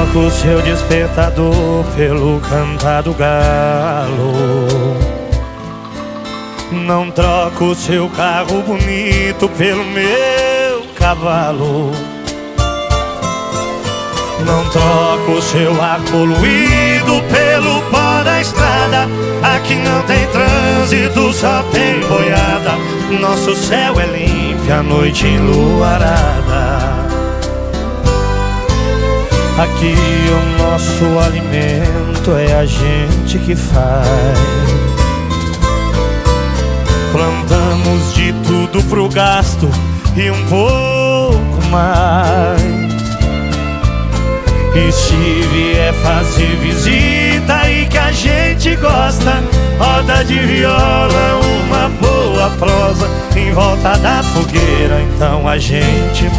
troco o seu despertador pelo cantar do galo. Não troco o seu carro bonito pelo meu cavalo. Não troco o seu ar poluído pelo pó da estrada. Aqui não tem trânsito, só tem boiada. Nosso céu é limpo, a noite enluarada. Aqui o nosso alimento é a gente que faz. Plantamos de tudo pro gasto e um pouco mais. E se vier fazer visita e que a gente gosta, roda de viola, uma boa prosa em volta da fogueira, então a gente